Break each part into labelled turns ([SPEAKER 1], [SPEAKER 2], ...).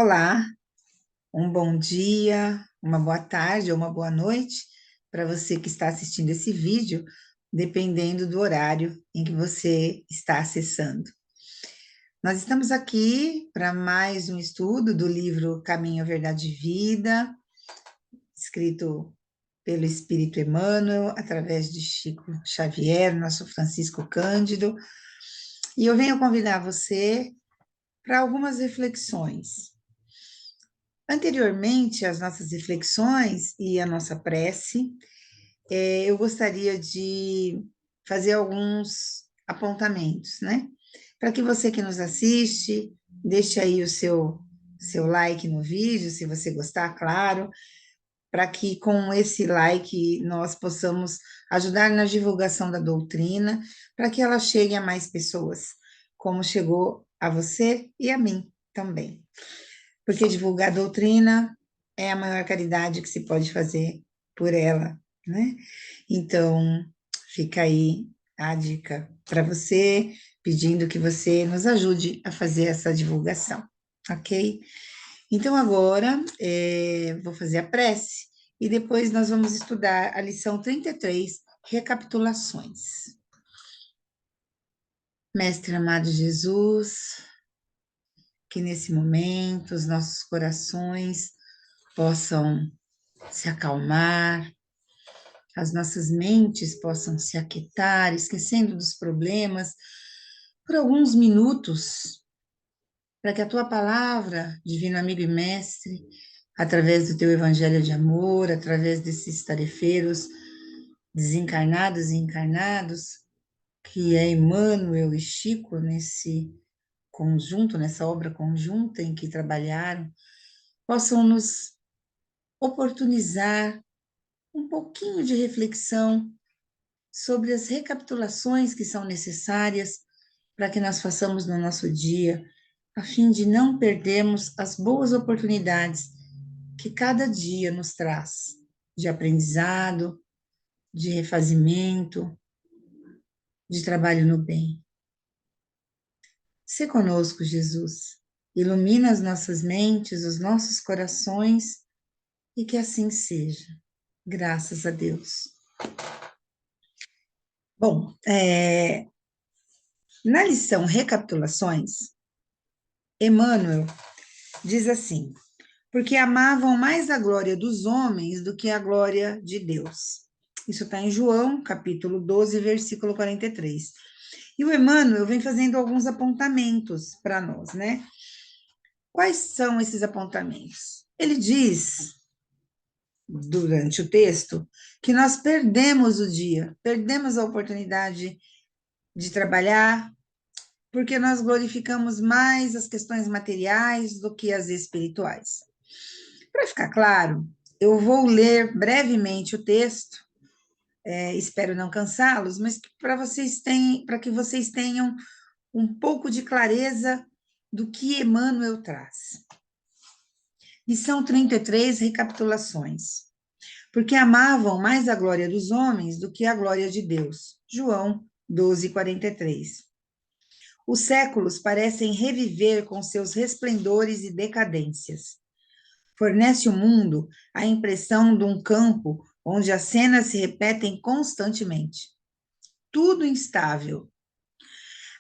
[SPEAKER 1] Olá, um bom dia, uma boa tarde ou uma boa noite para você que está assistindo esse vídeo, dependendo do horário em que você está acessando. Nós estamos aqui para mais um estudo do livro Caminho, Verdade e Vida, escrito pelo Espírito Emmanuel, através de Chico Xavier, nosso Francisco Cândido, e eu venho convidar você para algumas reflexões. Anteriormente às nossas reflexões e à nossa prece, eu gostaria de fazer alguns apontamentos, né? Para que você que nos assiste, deixe aí o seu like no vídeo, se você gostar, claro, para que com esse like nós possamos ajudar na divulgação da doutrina, para que ela chegue a mais pessoas, como chegou a você e a mim também. Porque divulgar a doutrina é a maior caridade que se pode fazer por ela, né? Então, fica aí a dica para você, pedindo que você nos ajude a fazer essa divulgação, ok? Então, agora, vou fazer a prece e depois nós vamos estudar a lição 33, recapitulações. Mestre amado Jesus, que nesse momento os nossos corações possam se acalmar, as nossas mentes possam se aquietar, esquecendo dos problemas por alguns minutos, para que a tua palavra, divino amigo e mestre, através do teu evangelho de amor, através desses tarefeiros desencarnados e encarnados, que é Emmanuel e Chico nesse conjunto, nessa obra conjunta em que trabalharam, possam nos oportunizar um pouquinho de reflexão sobre as recapitulações que são necessárias para que nós façamos no nosso dia, a fim de não perdermos as boas oportunidades que cada dia nos traz de aprendizado, de refazimento, de trabalho no bem. Se conosco, Jesus, ilumina as nossas mentes, os nossos corações, e que assim seja. Graças a Deus. Bom, na lição Recapitulações, Emmanuel diz assim: porque amavam mais a glória dos homens do que a glória de Deus. Isso está em João, capítulo 12, versículo 43. E o Emmanuel vem fazendo alguns apontamentos para nós, né? Quais são esses apontamentos? Ele diz, durante o texto, que nós perdemos o dia, perdemos a oportunidade de trabalhar, porque nós glorificamos mais as questões materiais do que as espirituais. Para ficar claro, eu vou ler brevemente o texto, espero não cansá-los, mas para que vocês tenham um pouco de clareza do que Emmanuel traz. Lição 33, recapitulações. Porque amavam mais a glória dos homens do que a glória de Deus. João 12, 43. Os séculos parecem reviver com seus resplendores e decadências. Fornece ao mundo a impressão de um campo onde as cenas se repetem constantemente. Tudo instável.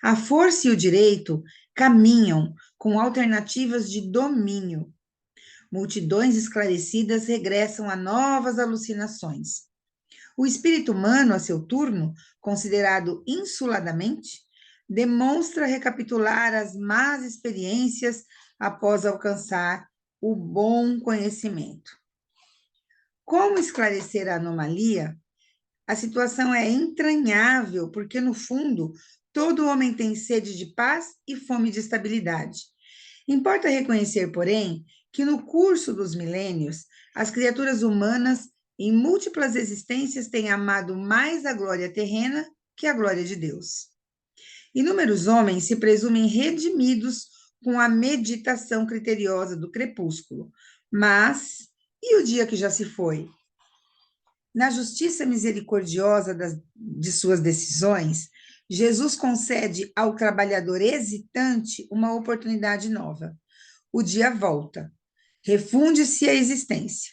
[SPEAKER 1] A força e o direito caminham com alternativas de domínio. Multidões esclarecidas regressam a novas alucinações. O espírito humano, a seu turno, considerado insuladamente, demonstra recapitular as más experiências após alcançar o bom conhecimento. Como esclarecer a anomalia? A situação é entranhável, porque, no fundo, todo homem tem sede de paz e fome de estabilidade. Importa reconhecer, porém, que no curso dos milênios, as criaturas humanas, em múltiplas existências, têm amado mais a glória terrena que a glória de Deus. Inúmeros homens se presumem redimidos com a meditação criteriosa do crepúsculo, mas e o dia que já se foi? Na justiça misericordiosa de suas decisões, Jesus concede ao trabalhador hesitante uma oportunidade nova. o dia volta, refunde-se a existência.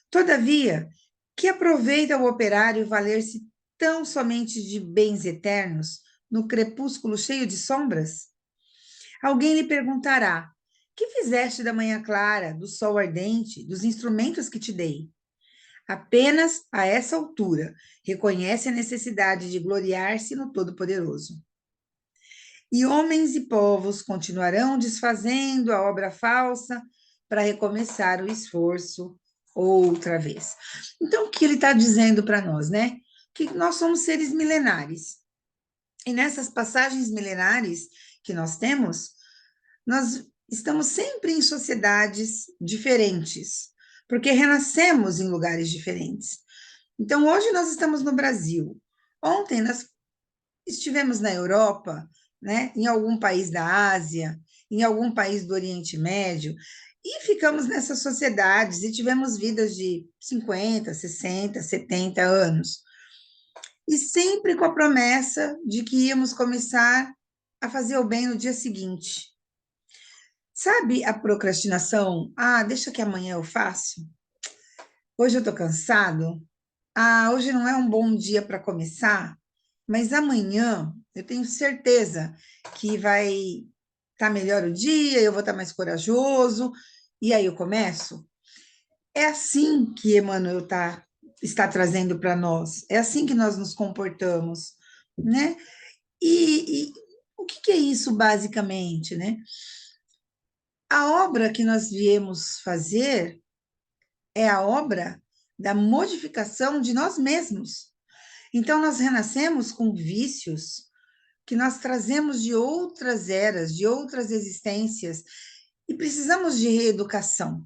[SPEAKER 1] Todavia, que aproveita o operário valer-se tão somente de bens eternos no crepúsculo cheio de sombras? Alguém lhe perguntará: que fizeste da manhã clara, do sol ardente, dos instrumentos que te dei? Apenas a essa altura reconhece a necessidade de gloriar-se no Todo-Poderoso. E homens e povos continuarão desfazendo a obra falsa para recomeçar o esforço outra vez. Então, o que ele está dizendo para nós, né? Que nós somos seres milenares. E nessas passagens milenares que nós temos, nós estamos sempre em sociedades diferentes, porque renascemos em lugares diferentes. Então, hoje nós estamos no Brasil. Ontem nós estivemos na Europa, né, em algum país da Ásia, em algum país do Oriente Médio, e ficamos nessas sociedades e tivemos vidas de 50, 60, 70 anos. E sempre com a promessa de que íamos começar a fazer o bem no dia seguinte. Sabe a procrastinação? Ah, deixa que amanhã eu faço. Hoje eu estou cansado. Ah, hoje não é um bom dia para começar, mas amanhã eu tenho certeza que vai estar melhor o dia, eu vou estar mais corajoso, e aí eu começo. É assim que Emmanuel está trazendo para nós, é assim que nós nos comportamos, né? E o que, que é isso basicamente, né? A obra que nós viemos fazer é a obra da modificação de nós mesmos. Então, nós renascemos com vícios que nós trazemos de outras eras, de outras existências, e precisamos de reeducação.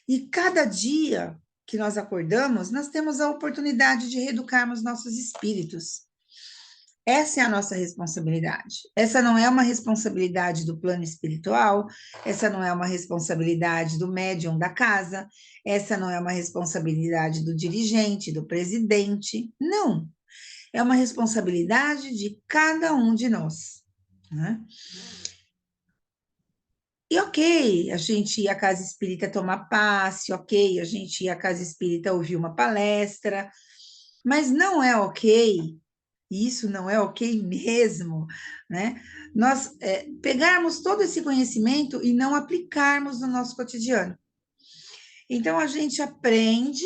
[SPEAKER 1] E cada dia que nós acordamos, nós temos a oportunidade de reeducarmos nossos espíritos. Essa é a nossa responsabilidade. Essa não é uma responsabilidade do plano espiritual, essa não é uma responsabilidade do médium da casa, essa não é uma responsabilidade do dirigente, do presidente. Não. É uma responsabilidade de cada um de nós, né? E ok, a gente ir à casa espírita tomar passe, ok, a gente ir à casa espírita ouvir uma palestra, mas não é ok, e isso não é ok mesmo, né? Nós pegarmos todo esse conhecimento e não aplicarmos no nosso cotidiano. Então a gente aprende,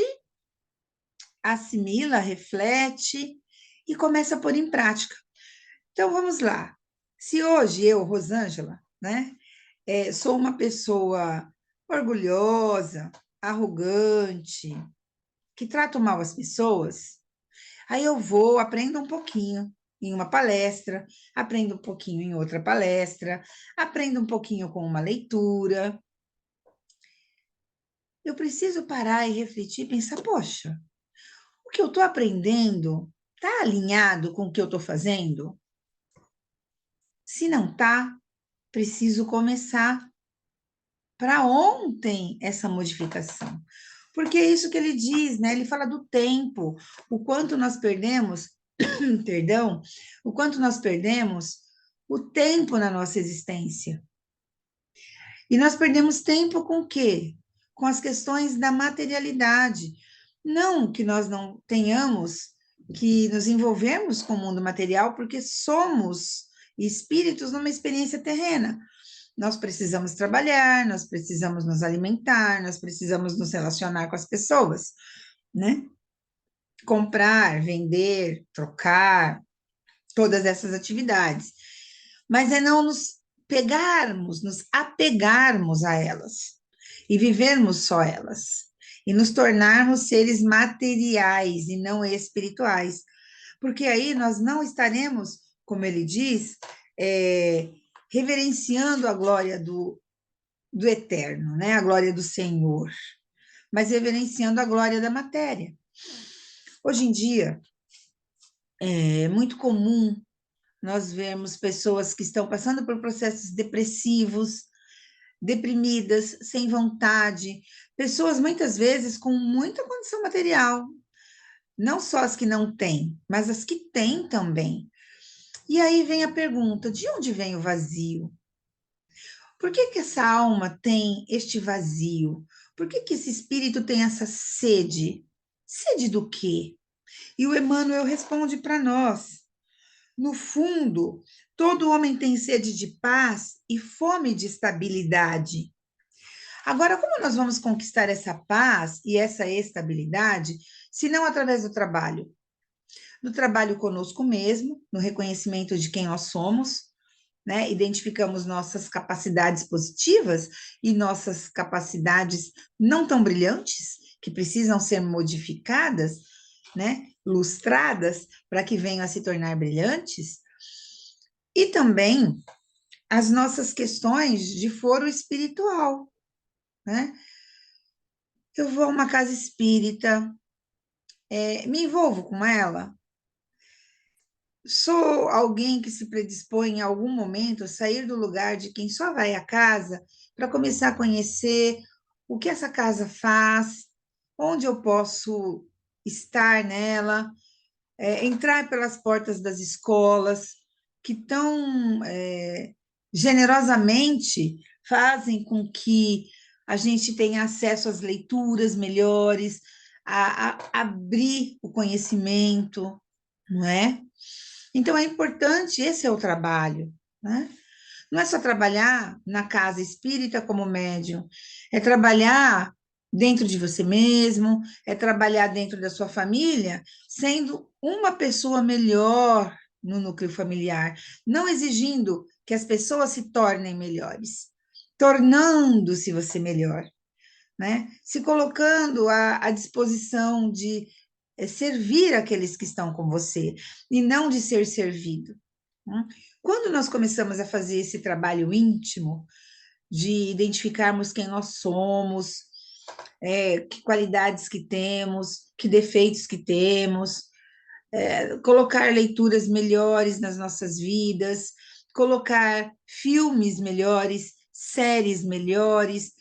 [SPEAKER 1] assimila, reflete e começa a pôr em prática. Então vamos lá. Se hoje eu, Rosângela, né, sou uma pessoa orgulhosa, arrogante, que trato mal as pessoas, aí eu vou, aprendo um pouquinho em uma palestra, aprendo um pouquinho em outra palestra, aprendo um pouquinho com uma leitura. Eu preciso parar e refletir e pensar, poxa, o que eu estou aprendendo está alinhado com o que eu estou fazendo? Se não está, preciso começar para ontem essa modificação. Porque é isso que ele diz, né? Ele fala do tempo, o quanto nós perdemos, perdão, o quanto nós perdemos o tempo na nossa existência. E nós perdemos tempo com o quê? Com as questões da materialidade. Não que nós não tenhamos que nos envolvermos com o mundo material, porque somos espíritos numa experiência terrena. Nós precisamos trabalhar, nós precisamos nos alimentar, nós precisamos nos relacionar com as pessoas, né? Comprar, vender, trocar, todas essas atividades. Mas é não nos pegarmos, nos apegarmos a elas e vivermos só elas. E nos tornarmos seres materiais e não espirituais. Porque aí nós não estaremos, como ele diz, reverenciando a glória do eterno, né? A glória do Senhor, mas reverenciando a glória da matéria. Hoje em dia, é muito comum nós vermos pessoas que estão passando por processos depressivos, deprimidas, sem vontade, pessoas muitas vezes com muita condição material, não só as que não têm, mas as que têm também. E aí vem a pergunta: de onde vem o vazio? Por que que essa alma tem este vazio? Por que que esse espírito tem essa sede? Sede do quê? E o Emmanuel responde para nós. No fundo, todo homem tem sede de paz e fome de estabilidade. Agora, como nós vamos conquistar essa paz e essa estabilidade, se não através do trabalho? No trabalho conosco mesmo, no reconhecimento de quem nós somos, né? Identificamos nossas capacidades positivas e nossas capacidades não tão brilhantes, que precisam ser modificadas, né? Lustradas para que venham a se tornar brilhantes. E também as nossas questões de foro espiritual, né? Eu vou a uma casa espírita, me envolvo com ela, sou alguém que se predispõe em algum momento a sair do lugar de quem só vai à casa para começar a conhecer o que essa casa faz, onde eu posso estar nela, entrar pelas portas das escolas, que tão generosamente fazem com que a gente tenha acesso às leituras melhores, a abrir o conhecimento, não é? Então, é importante, esse é o trabalho, né? Não é só trabalhar na casa espírita como médium, é trabalhar dentro de você mesmo, é trabalhar dentro da sua família, sendo uma pessoa melhor no núcleo familiar, não exigindo que as pessoas se tornem melhores, tornando-se você melhor, né? Se colocando à disposição de servir aqueles que estão com você e não de ser servido, né? Quando nós começamos a fazer esse trabalho íntimo de identificarmos quem nós somos, que qualidades que temos, que defeitos que temos, colocar leituras melhores nas nossas vidas, colocar filmes melhores, séries melhores.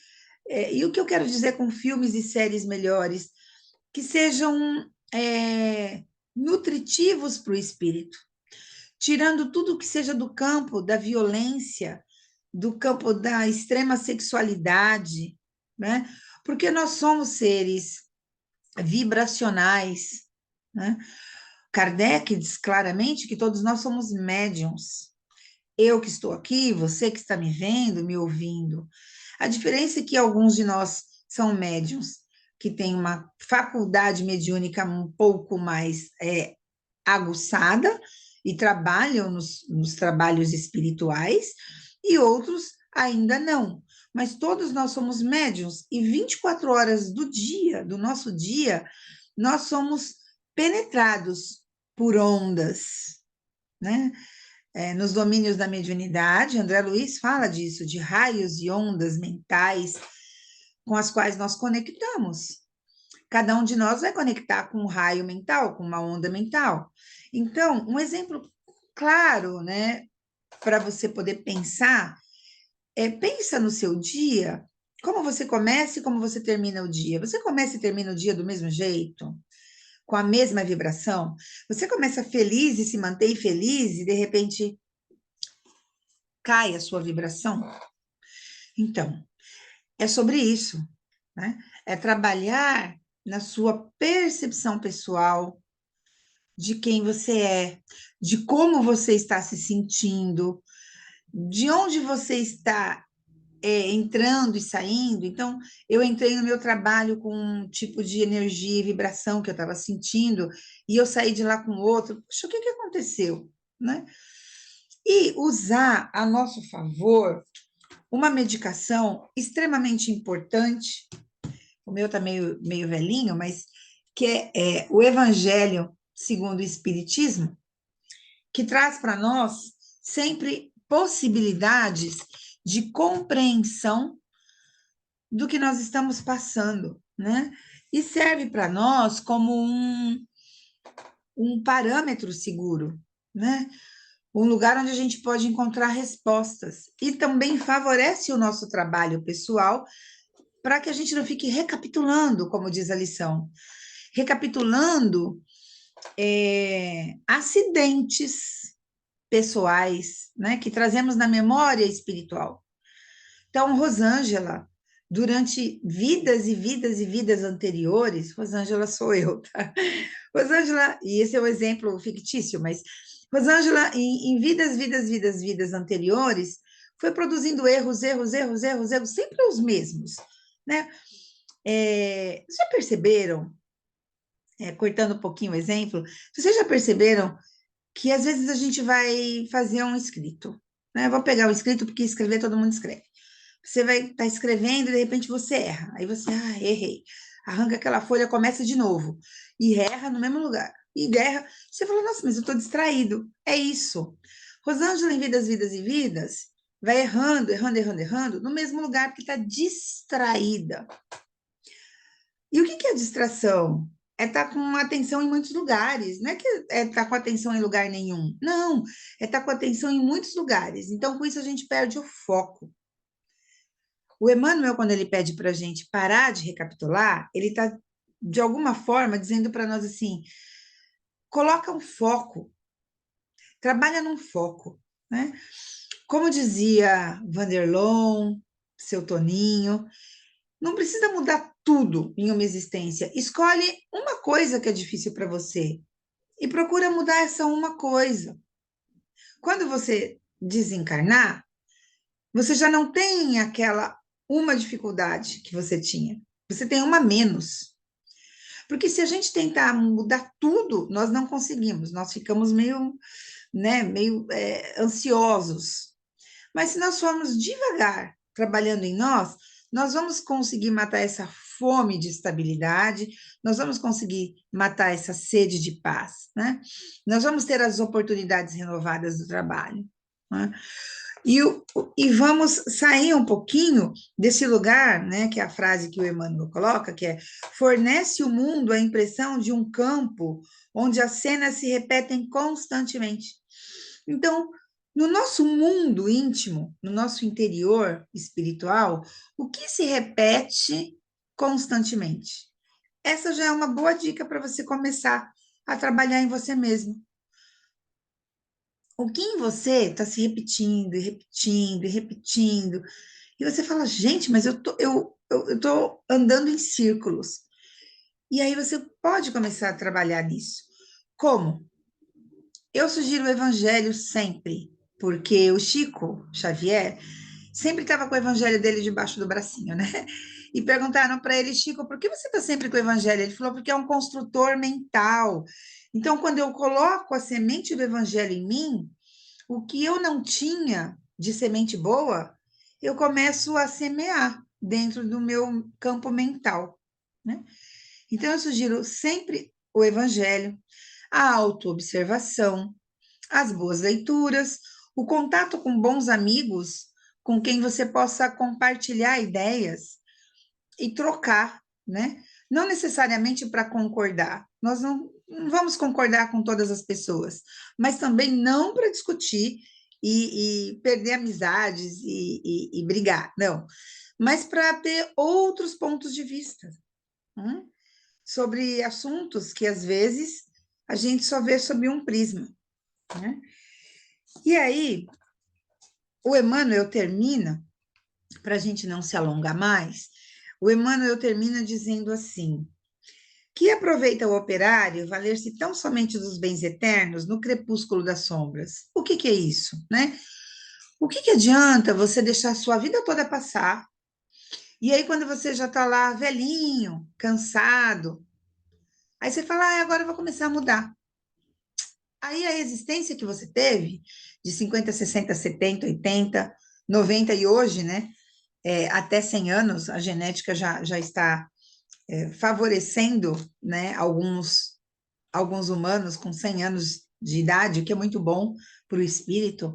[SPEAKER 1] E o que eu quero dizer com filmes e séries melhores? Que sejam nutritivos para o espírito, tirando tudo que seja do campo da violência, do campo da extrema sexualidade, né? Porque nós somos seres vibracionais, né? Kardec diz claramente que todos nós somos médiums. Eu que estou aqui, você que está me vendo, me ouvindo. A diferença é que alguns de nós são médiums, que têm uma faculdade mediúnica um pouco mais aguçada e trabalham nos trabalhos espirituais, e outros ainda não. Mas todos nós somos médiums, e 24 horas do dia, do nosso dia, nós somos penetrados por ondas, né? Nos domínios da mediunidade, André Luiz fala disso, de raios e ondas mentais com as quais nós conectamos. Cada um de nós vai conectar com um raio mental, com uma onda mental. Então, um exemplo claro, né, para você poder pensar, pensa no seu dia, como você começa e como você termina o dia. Você começa e termina o dia do mesmo jeito? Com a mesma vibração? Você começa feliz e se mantém feliz e, de repente, cai a sua vibração? Então, é sobre isso, né? É trabalhar na sua percepção pessoal de quem você é, de como você está se sentindo, de onde você está entrando e saindo. Então, eu entrei no meu trabalho com um tipo de energia e vibração que eu estava sentindo, e eu saí de lá com outro. Puxa, o que que aconteceu, né? E usar a nosso favor uma medicação extremamente importante, o meu está meio velhinho, mas que é o Evangelho segundo o Espiritismo, que traz para nós sempre possibilidades de compreensão do que nós estamos passando, né? E serve para nós como um parâmetro seguro, né? Um lugar onde a gente pode encontrar respostas. E também favorece o nosso trabalho pessoal para que a gente não fique recapitulando, como diz a lição. Recapitulando acidentes pessoais, né, que trazemos na memória espiritual. Então, Rosângela, durante vidas e vidas e vidas anteriores, Rosângela sou eu, tá? Rosângela, e esse é um exemplo fictício, mas Rosângela, em vidas, vidas, vidas, vidas anteriores, foi produzindo erros, erros, erros, erros, erros, sempre os mesmos, né? Já perceberam, cortando um pouquinho o exemplo, vocês já perceberam que às vezes a gente vai fazer um escrito, né? Vou pegar o escrito porque escrever todo mundo escreve. Você vai estar escrevendo e de repente você erra. Aí você, errei. Arranca aquela folha, começa de novo. E erra no mesmo lugar. E erra. Você fala, nossa, mas eu estou distraído. É isso. Rosângela, em Vidas, Vidas e Vidas, vai errando, errando, errando, errando, no mesmo lugar porque está distraída. E o que que é distração? É estar com atenção em muitos lugares. Não é que é estar com atenção em lugar nenhum. Não, é estar com atenção em muitos lugares. Então, com isso, a gente perde o foco. O Emmanuel, quando ele pede para a gente parar de recapitular, ele está, de alguma forma, dizendo para nós assim: coloca um foco, trabalha num foco, né? Como dizia Vanderlon, seu Toninho, não precisa mudar tudo em uma existência. Escolhe uma coisa que é difícil para você e procura mudar essa uma coisa. Quando você desencarnar, você já não tem aquela uma dificuldade que você tinha. Você tem uma menos. Porque se a gente tentar mudar tudo, nós não conseguimos, nós ficamos meio, né, meio ansiosos. Mas se nós formos devagar, trabalhando em nós, nós vamos conseguir matar essa fome de estabilidade, nós vamos conseguir matar essa sede de paz, né? Nós vamos ter as oportunidades renovadas do trabalho, né? E vamos sair um pouquinho desse lugar, né, que é a frase que o Emmanuel coloca, que é: fornece o mundo a impressão de um campo onde as cenas se repetem constantemente. Então, no nosso mundo íntimo, no nosso interior espiritual, o que se repete constantemente? Essa já é uma boa dica para você começar a trabalhar em você mesmo. O que em você está se repetindo e repetindo e repetindo? E você fala, gente, mas eu tô andando em círculos. E aí você pode começar a trabalhar nisso. Como? Eu sugiro o evangelho sempre, porque o Chico Xavier sempre estava com o evangelho dele debaixo do bracinho, né? E perguntaram para ele, Chico, por que você está sempre com o evangelho? Ele falou, porque é um construtor mental. Então, quando eu coloco a semente do evangelho em mim, o que eu não tinha de semente boa, eu começo a semear dentro do meu campo mental, né? Então, eu sugiro sempre o evangelho, a autoobservação, as boas leituras, o contato com bons amigos, com quem você possa compartilhar ideias e trocar, né? Não necessariamente para concordar. Nós não vamos concordar com todas as pessoas, mas também não para discutir e perder amizades e brigar, não. Mas para ter outros pontos de vista, né? Sobre assuntos que às vezes a gente só vê sob um prisma, né? E aí, o Emmanuel termina, para a gente não se alongar mais, o Emmanuel termina dizendo assim: que aproveita o operário valer-se tão somente dos bens eternos no crepúsculo das sombras. O que que é isso, né? O que que adianta você deixar a sua vida toda passar, e aí quando você já está lá velhinho, cansado, aí você fala, agora eu vou começar a mudar. Aí a existência que você teve, de 50, 60, 70, 80, 90 e hoje, né? Até 100 anos, a genética já está favorecendo, né, alguns humanos com 100 anos de idade, o que é muito bom para o espírito,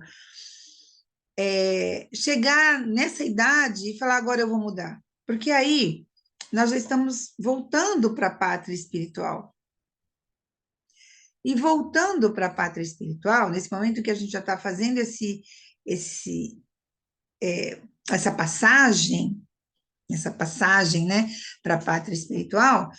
[SPEAKER 1] chegar nessa idade e falar, agora eu vou mudar. Porque aí nós já estamos voltando para a pátria espiritual. E voltando para a pátria espiritual, nesse momento que a gente já está fazendo esse, essa passagem, né, para a pátria espiritual,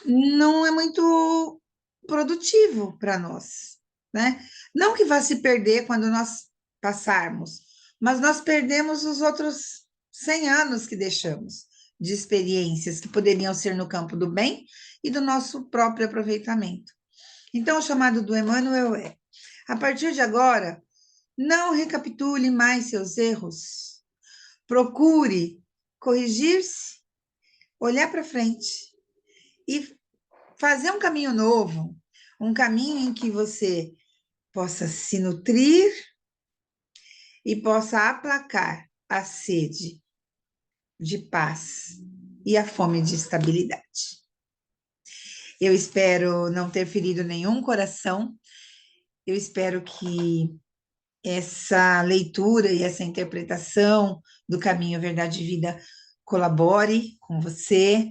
[SPEAKER 1] não é muito produtivo para nós, né? Não que vá se perder quando nós passarmos, mas nós perdemos os outros, 100 anos que deixamos de experiências que poderiam ser no campo do bem e do nosso próprio aproveitamento. Então, o chamado do Emmanuel é: a partir de agora, não recapitule mais seus erros, procure corrigir-se, olhar para frente e fazer um caminho novo, um caminho em que você possa se nutrir e possa aplacar a sede de paz e a fome de estabilidade. Eu espero não ter ferido nenhum coração, eu espero que essa leitura e essa interpretação do caminho Verdade e Vida colabore com você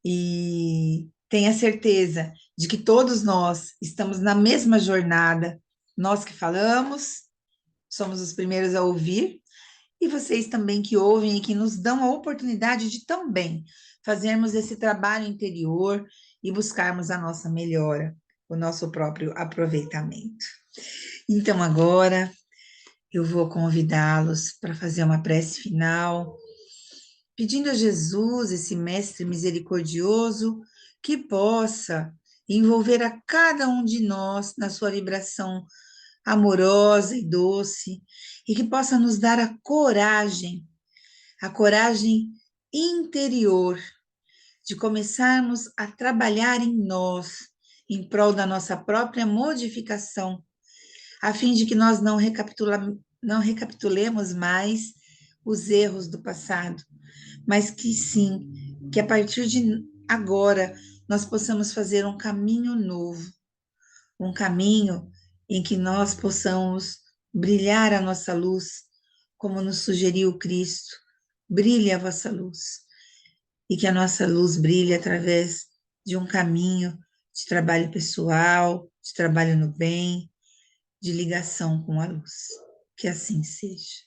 [SPEAKER 1] e tenha certeza de que todos nós estamos na mesma jornada. Nós que falamos, somos os primeiros a ouvir, e vocês também que ouvem e que nos dão a oportunidade de também fazermos esse trabalho interior e buscarmos a nossa melhora, o nosso próprio aproveitamento. Então, agora, eu vou convidá-los para fazer uma prece final, pedindo a Jesus, esse Mestre misericordioso, que possa envolver a cada um de nós na sua vibração amorosa e doce, e que possa nos dar a coragem interior de começarmos a trabalhar em nós, em prol da nossa própria modificação, a fim de que nós não recapitulemos mais os erros do passado, mas que sim, que a partir de agora nós possamos fazer um caminho novo, um caminho em que nós possamos brilhar a nossa luz, como nos sugeriu Cristo. Brilhe a vossa luz, e que a nossa luz brilhe através de um caminho de trabalho pessoal, de trabalho no bem, de ligação com a luz. Que assim seja.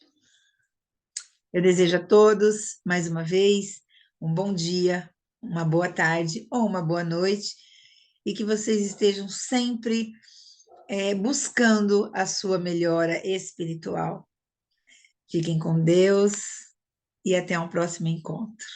[SPEAKER 1] Eu desejo a todos, mais uma vez, um bom dia, uma boa tarde ou uma boa noite, e que vocês estejam sempre buscando a sua melhora espiritual. Fiquem com Deus e até um próximo encontro.